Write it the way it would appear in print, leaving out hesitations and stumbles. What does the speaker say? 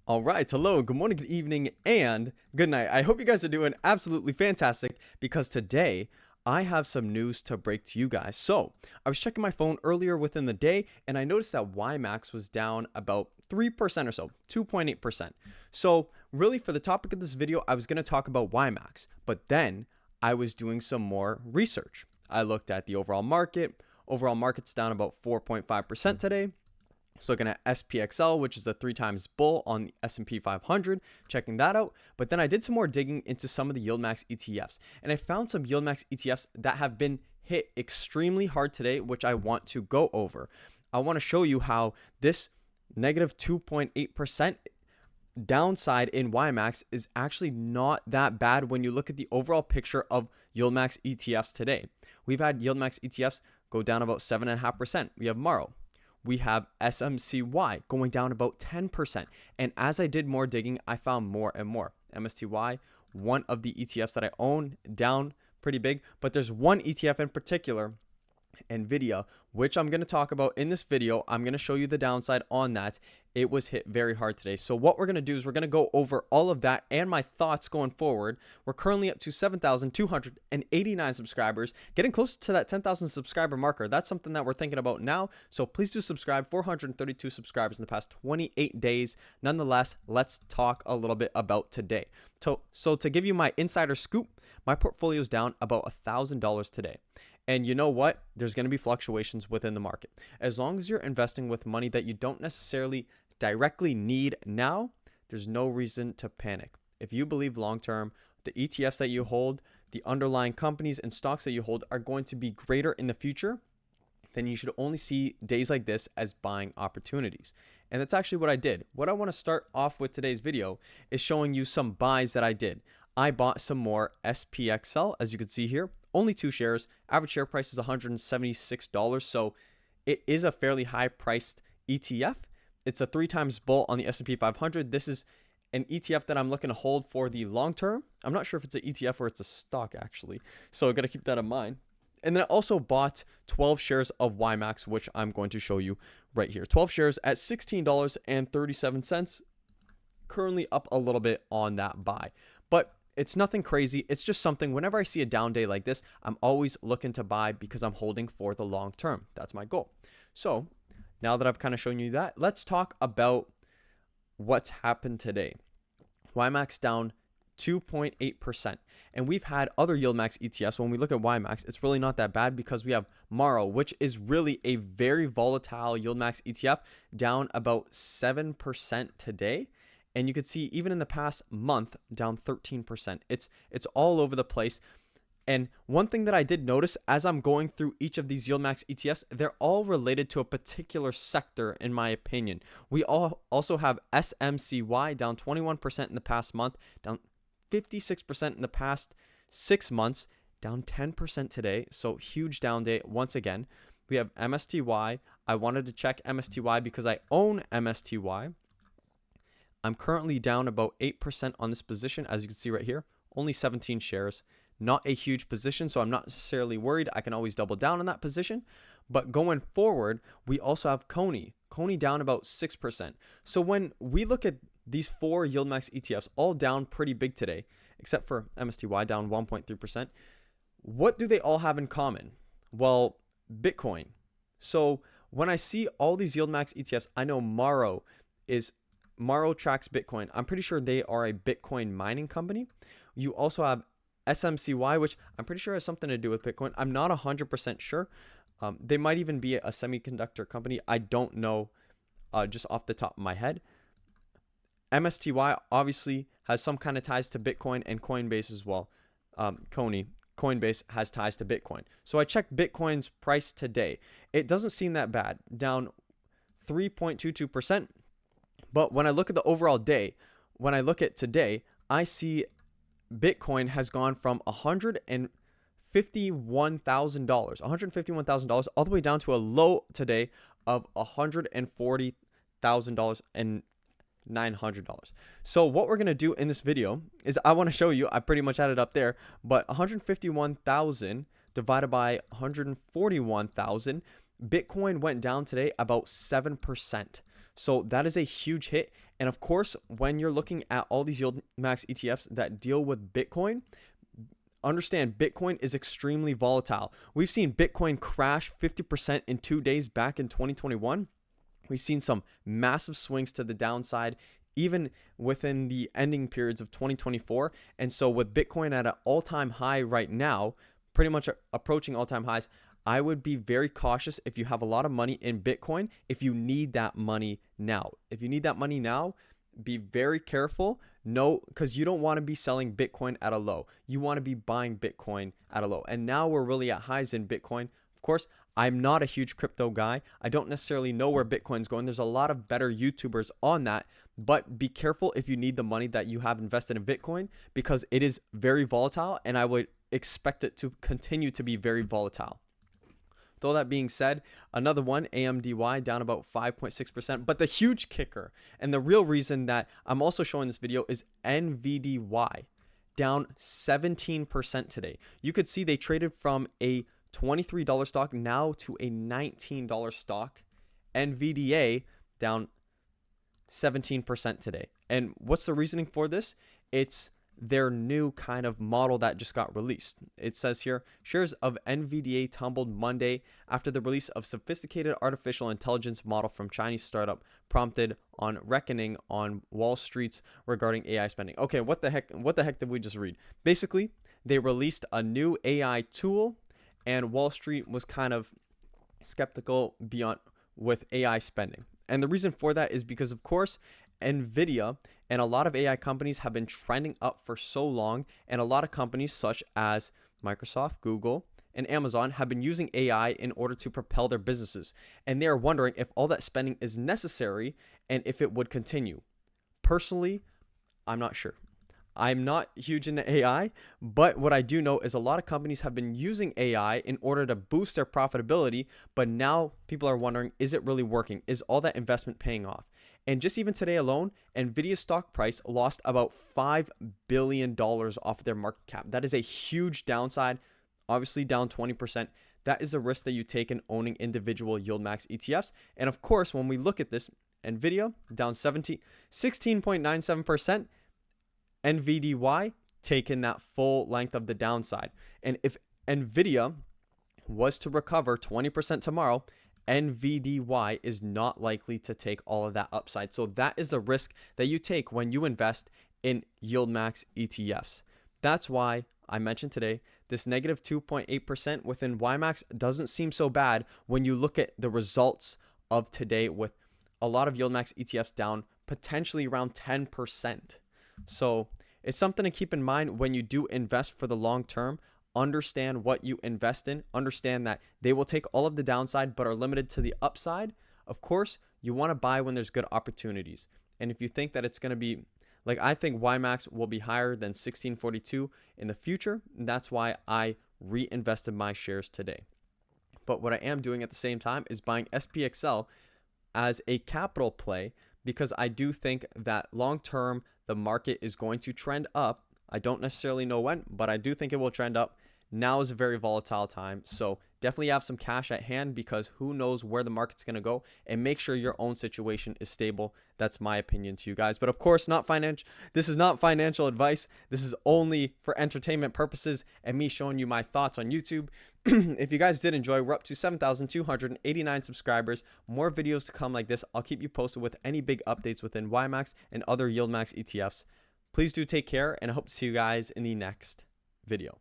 All right, hello, good morning, good evening, and good night. I hope you guys are doing absolutely fantastic because today I have some news to break to you guys. So, I was checking my phone earlier within the day and I noticed that YMAX was down about 3% or so, 2.8%. So, really, for the topic of this video, I was going to talk about YMAX, but then I was doing some more research. I looked at the overall market. Overall market's down about 4.5% today. So looking at SPXL, which is a 3 times bull on the S&P 500, checking that out. But then I did some more digging into some of the Yieldmax ETFs, and I found some Yieldmax ETFs that have been hit extremely hard today, which I want to go over. I want to show you how this negative 2.8% downside in YMAX is actually not that bad when you look at the overall picture of Yieldmax ETFs today. We've had Yieldmax ETFs go down about 7.5%. We have Maro. We have SMCY going down about 10%. And as I did more digging, I found more and more. MSTY, one of the ETFs that I own, down pretty big. But there's one ETF in particular, Nvidia, which I'm going to talk about in this video. I'm going to show you the downside on that. It was hit very hard today. So what we're going to do is we're going to go over all of that and my thoughts going forward. We're currently up to 7,289 subscribers, getting closer to that 10,000 subscriber marker. That's something that we're thinking about now. So please do subscribe. 432 subscribers in the past 28 days. Nonetheless, let's talk a little bit about today. So to give you my insider scoop, my portfolio is down about $1,000 today. And you know what? There's going to be fluctuations within the market. As long as you're investing with money that you don't necessarily directly need now, there's no reason to panic. If you believe long term, the ETFs that you hold, the underlying companies and stocks that you hold are going to be greater in the future, then you should only see days like this as buying opportunities. And that's actually what I did. What I want to start off with today's video is showing you some buys that I did. I bought some more SPXL, as you can see here. Only 2 shares. Average share price is $176. So it is a fairly high priced ETF. It's a 3 times bull on the S&P 500. This is an ETF that I'm looking to hold for the long term. I'm not sure if it's an ETF or it's a stock actually. So I got to keep that in mind. And then I also bought 12 shares of YMAX, which I'm going to show you right here. 12 shares at $16.37. Currently up a little bit on that buy. But it's nothing crazy. It's just something, whenever I see a down day like this, I'm always looking to buy because I'm holding for the long term. That's my goal. So now that I've kind of shown you that, let's talk about what's happened today. YMAX down 2.8%. And we've had other Yieldmax ETFs. When we look at YMAX, it's really not that bad because we have Maro, which is really a very volatile Yieldmax ETF, down about 7% today. And you can see even in the past month, down 13%. It's all over the place. And one thing that I did notice as I'm going through each of these Yieldmax ETFs, they're all related to a particular sector, in my opinion. We also have SMCY down 21% in the past month, down 56% in the past 6 months, down 10% today. So huge down day once again. We have MSTY. I wanted to check MSTY because I own MSTY. I'm currently down about 8% on this position, as you can see right here. Only 17 shares. Not a huge position, so I'm not necessarily worried. I can always double down on that position. But going forward, we also have CONY. CONY down about 6%. So when we look at these 4 Yieldmax ETFs, all down pretty big today, except for MSTY down 1.3%. What do they all have in common? Well, Bitcoin. So when I see all these Yieldmax ETFs, I know Maro tracks Bitcoin. I'm pretty sure they are a Bitcoin mining company. You also have SMCY, which I'm pretty sure has something to do with Bitcoin. I'm not 100% sure. They might even be a semiconductor company. I don't know just off the top of my head. MSTY obviously has some kind of ties to Bitcoin and Coinbase as well. Coinbase has ties to Bitcoin. So I checked Bitcoin's price today. It doesn't seem that bad, down 3.22%. But when I look at the overall day, when I look at today, I see Bitcoin has gone from $151,000 all the way down to a low today of $140,000 and $900. So what we're going to do in this video is I want to show you, I pretty much had it up there, but 151,000 divided by 141,000, Bitcoin went down today about 7%. So that is a huge hit. And of course, when you're looking at all these Yieldmax ETFs that deal with Bitcoin, understand Bitcoin is extremely volatile. We've seen Bitcoin crash 50% in 2 days back in 2021. We've seen some massive swings to the downside, even within the ending periods of 2024. And so with Bitcoin at an all-time high right now, pretty much approaching all-time highs, I would be very cautious if you have a lot of money in Bitcoin, if you need that money now. If you need that money now, be very careful. No, because you don't want to be selling Bitcoin at a low. You want to be buying Bitcoin at a low. And now we're really at highs in Bitcoin. Of course, I'm not a huge crypto guy. I don't necessarily know where Bitcoin's going. There's a lot of better YouTubers on that, but be careful if you need the money that you have invested in Bitcoin, because it is very volatile, and I would expect it to continue to be very volatile. With all that being said, another one, NVDY, down about 5.6%. But the huge kicker, and the real reason that I'm also showing this video, is NVDY, down 17% today. You could see they traded from a $23 stock now to a $19 stock. NVDA down 17% today. And what's the reasoning for this? It's their new kind of model that just got released. It says here, shares of NVDA tumbled Monday after the release of sophisticated artificial intelligence model from Chinese startup prompted on reckoning on Wall Street's regarding AI spending. Okay, what the heck did we just read? Basically, they released a new AI tool, and Wall Street was kind of skeptical beyond with AI spending. And the reason for that is because, of course, Nvidia and a lot of AI companies have been trending up for so long, and a lot of companies such as Microsoft, Google, and Amazon have been using AI in order to propel their businesses. And they are wondering if all that spending is necessary and if it would continue. Personally, I'm not sure. I'm not huge into AI, but what I do know is a lot of companies have been using AI in order to boost their profitability, but now people are wondering, is it really working? Is all that investment paying off? And just even today alone, Nvidia's stock price lost about $5 billion off their market cap. That is a huge downside, obviously down 20%. That is a risk that you take in owning individual Yieldmax ETFs. And of course, when we look at this, Nvidia down 16.97%, NVDY taking that full length of the downside. And if Nvidia was to recover 20% tomorrow, NVDY is not likely to take all of that upside. So that is a risk that you take when you invest in Yieldmax ETFs. That's why I mentioned today this negative 2.8% within YMAX doesn't seem so bad when you look at the results of today, with a lot of Yieldmax ETFs down potentially around 10%. So it's something to keep in mind when you do invest for the long term. Understand what you invest in. Understand that they will take all of the downside but are limited to the upside. Of course, you want to buy when there's good opportunities. And if you think that it's going to be, like, I think YMAX will be higher than 1642 in the future. And that's why I reinvested my shares today. But what I am doing at the same time is buying SPXL as a capital play, because I do think that long term the market is going to trend up. I don't necessarily know when, but I do think it will trend up. Now is a very volatile time, so definitely have some cash at hand, because who knows where the market's going to go, and make sure your own situation is stable. That's my opinion to you guys. But of course, not financial. This is not financial advice. This is only for entertainment purposes and me showing you my thoughts on YouTube. If you guys did enjoy, we're up to 7,289 subscribers. More videos to come like this. I'll keep you posted with any big updates within YMAX and other Yieldmax ETFs. Please do take care, and I hope to see you guys in the next video.